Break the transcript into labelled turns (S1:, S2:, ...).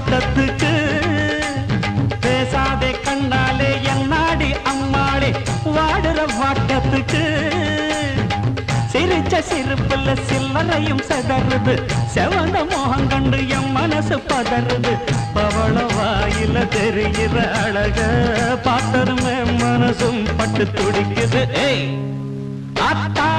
S1: தோட்டத்துக்கு பேசாதே கண்ணாலே என்னாடி அம்மாளே வாடுற வாட்டத்துக்கு சிரிச்ச சிரிப்புல சில்லறையும் செதறுது செவந்த மோகம் கண்டு என் மனசு பதறுது பவள வாயில தெரிகிற அழக பார்த்ததுமே மனசும் பட்டு துடிக்குது ஏய் அத்தா